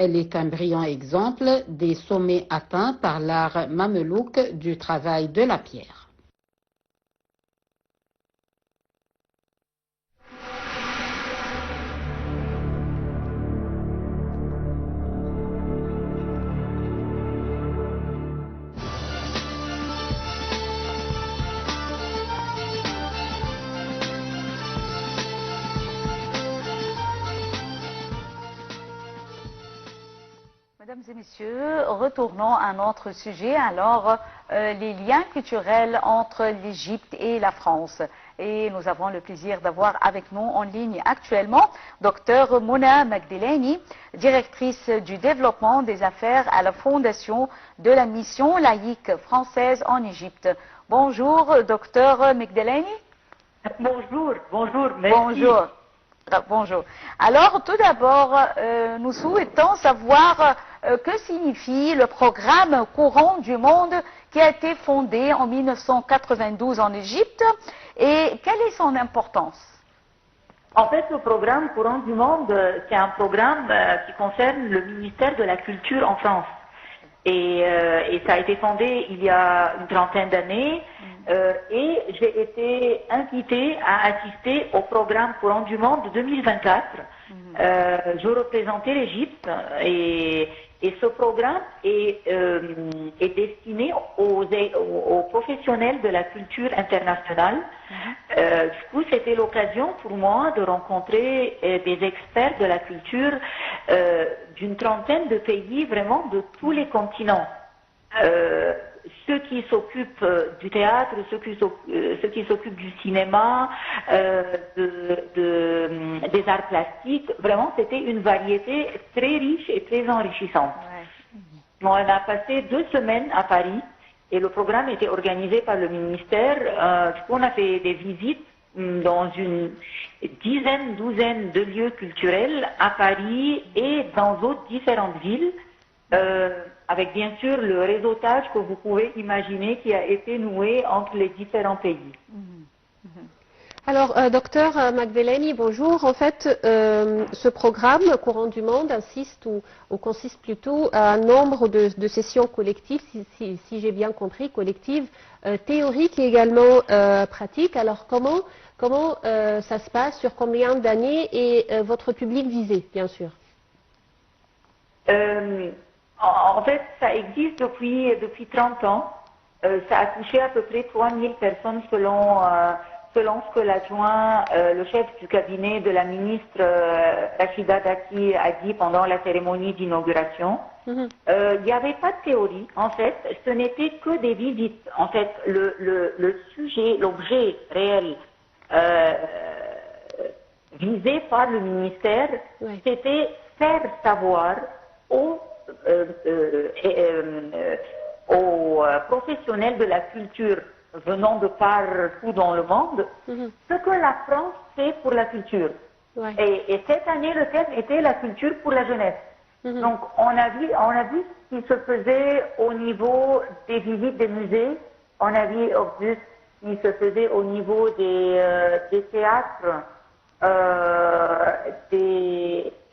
Elle est un brillant exemple des sommets atteints par l'art mamelouk du travail de la pierre. Mesdames et messieurs, retournons à notre sujet. Alors, les liens culturels entre l'Égypte et la France. Et nous avons le plaisir d'avoir avec nous en ligne actuellement Dr Mouna Magdelani, directrice du développement des affaires à la fondation de la mission laïque française en Égypte. Bonjour, Dr Magdelani. Bonjour, bonjour, merci. Bonjour. Bonjour. Alors, tout d'abord, nous souhaitons savoir que signifie le programme Courant du Monde qui a été fondé en 1992 en Égypte et quelle est son importance? En fait, le programme Courant du Monde, c'est un programme qui concerne le ministère de la Culture en France. Et ça a été fondé il y a une trentaine d'années. Et j'ai été invitée à assister au programme Courant du Monde 2024. Je représentais l'Égypte et ce programme est destiné aux professionnels de la culture internationale. Du coup, c'était l'occasion pour moi de rencontrer des experts de la culture d'une trentaine de pays, vraiment de tous les continents. Ceux qui s'occupent du théâtre, ceux qui s'occupent du cinéma, des arts plastiques, vraiment c'était une variété très riche et très enrichissante. On a passé 2 semaines à Paris et le programme était organisé par le ministère. Du coup, on a fait des visites dans une douzaine de lieux culturels à Paris et dans d'autres différentes villes. Avec bien sûr le réseautage que vous pouvez imaginer qui a été noué entre les différents pays. Alors, docteur Magdelani, bonjour. En fait, ce programme Courant du Monde insiste ou consiste plutôt à un nombre de sessions collectives, si j'ai bien compris, collectives, théoriques et également pratiques. Alors, comment ça se passe, sur combien d'années et votre public visé, bien sûr? En fait, ça existe depuis 30 ans. Ça a touché à peu près 3000 personnes selon ce que l'adjoint, le chef du cabinet de la ministre Rachida Dati a dit pendant la cérémonie d'inauguration. Il n'y avait pas de théorie, en fait, ce n'était que des visites. En fait, le sujet, l'objet réel visé par le ministère, c'était faire savoir aux professionnels de la culture venant de partout dans le monde, ce que la France fait pour la culture. Et cette année, le thème était la culture pour la jeunesse. Donc, on a vu ce qui se faisait au niveau des visites des musées, on a vu ce qui se faisait au niveau des théâtres,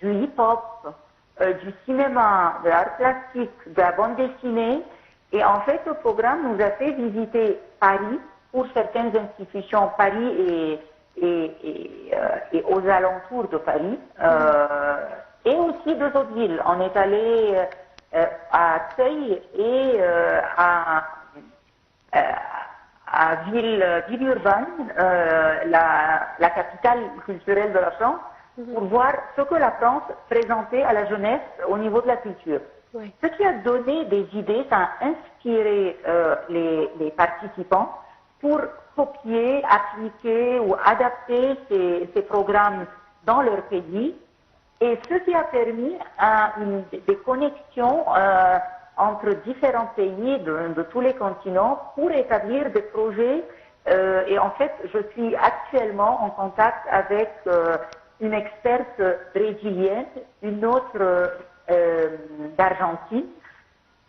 du hip-hop, du cinéma, de l'art plastique, de la bande dessinée. Et en fait, le programme nous a fait visiter Paris pour certaines institutions, Paris et aux alentours de Paris, et aussi 2 autres villes. On est allé à Seuil et à Villeurbanne, la capitale culturelle de la France, pour voir ce que la France présentait à la jeunesse au niveau de la culture. Ce qui a donné des idées, ça a inspiré les participants pour copier, appliquer ou adapter ces programmes dans leur pays, et ce qui a permis des connexions entre différents pays de tous les continents pour établir des projets. Et en fait, je suis actuellement en contact avec une experte brésilienne, une autre d'Argentine,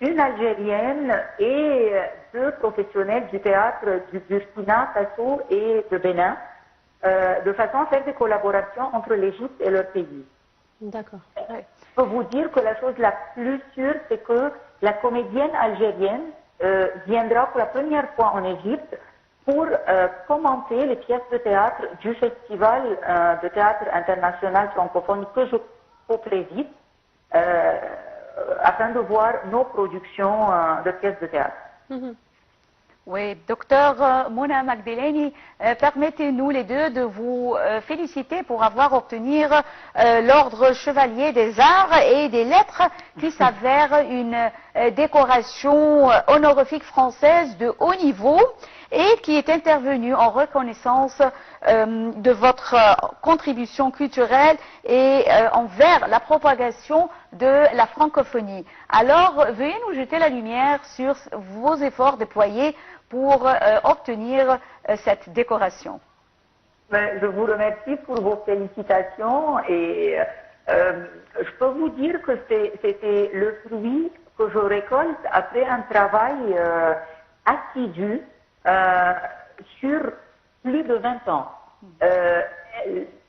une Algérienne et 2 professionnels du théâtre du Burkina Faso et de Bénin, de façon à faire des collaborations entre l'Égypte et leur pays. D'accord. peux vous dire que la chose la plus sûre, c'est que la comédienne algérienne viendra pour la première fois en Égypte pour commenter les pièces de théâtre du Festival de théâtre international francophone que je co-préside, afin de voir nos productions de pièces de théâtre. Oui, docteur Mouna Magdeleini, permettez-nous les deux de vous féliciter pour avoir obtenu l'ordre chevalier des arts et des lettres qui s'avère une décoration honorifique française de haut niveau et qui est intervenue en reconnaissance de votre contribution culturelle et envers la propagation de la francophonie. Alors, veuillez nous jeter la lumière sur vos efforts déployés pour obtenir cette décoration. Je vous remercie pour vos félicitations et je peux vous dire que c'était le fruit que je récolte après un travail assidu sur plus de 20 ans.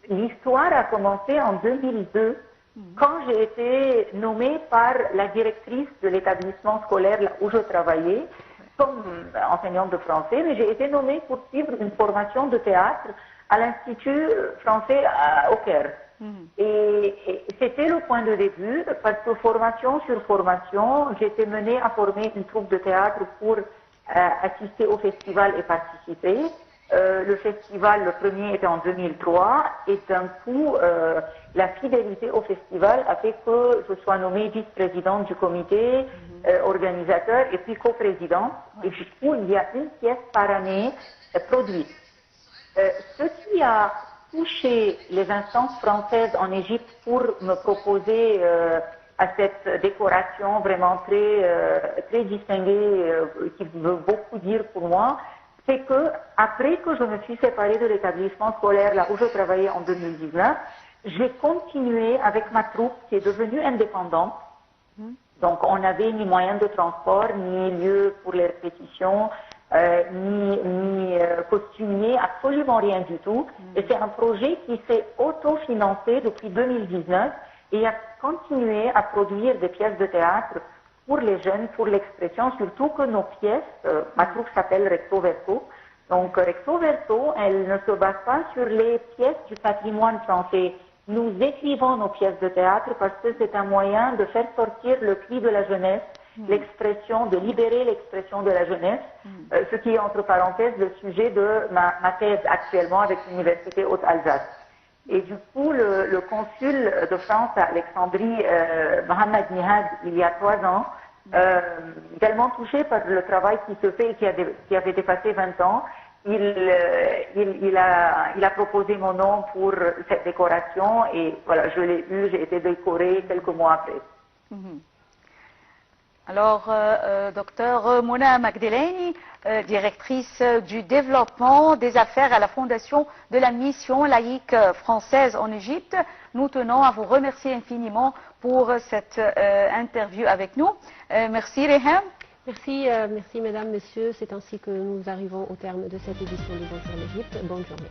L'histoire a commencé en 2002 quand j'ai été nommée par la directrice de l'établissement scolaire où je travaillais comme enseignante de français, mais j'ai été nommée pour suivre une formation de théâtre à l'Institut français au Caire. Et c'était le point de début, parce que formation sur formation, j'ai été menée à former une troupe de théâtre pour assister au festival et participer. Le festival, le premier était en 2003, et d'un coup, la fidélité au festival a fait que je sois nommée vice-présidente du comité organisateur et puis coprésidente. Et du coup, il y a une pièce par année produite. Ce qui a touché les instances françaises en Égypte pour me proposer à cette décoration vraiment très distinguée, qui veut beaucoup dire pour moi, c'est que après que je me suis séparée de l'établissement scolaire là où je travaillais en 2019, j'ai continué avec ma troupe qui est devenue indépendante. Donc on n'avait ni moyen de transport, ni lieu pour les répétitions, ni costumier, absolument rien du tout. Et c'est un projet qui s'est autofinancé depuis 2019 et a continué à produire des pièces de théâtre pour les jeunes, pour l'expression, surtout que nos pièces, ma troupe s'appelle Recto Verso. Donc Recto Verso, elle ne se base pas sur les pièces du patrimoine français. Nous écrivons nos pièces de théâtre parce que c'est un moyen de faire sortir le cri de la jeunesse, l'expression, de libérer l'expression de la jeunesse, ce qui est entre parenthèses le sujet de ma thèse actuellement avec l'Université Haute-Alsace. Et du coup, le consul de France à Alexandrie, Mohamed Nihad, il y a 3 ans, tellement touché par le travail qui se fait et qui avait dépassé 20 ans, il a proposé mon nom pour cette décoration et voilà, je l'ai eu, j'ai été décorée quelques mois après. Alors, docteur Mouna Magdeleini, directrice du développement des affaires à la Fondation de la Mission laïque française en Égypte, nous tenons à vous remercier infiniment pour cette interview avec nous. Merci Rehem. Merci mesdames, messieurs. C'est ainsi que nous arrivons au terme de cette édition du Bonjour l'Égypte. Bonne journée.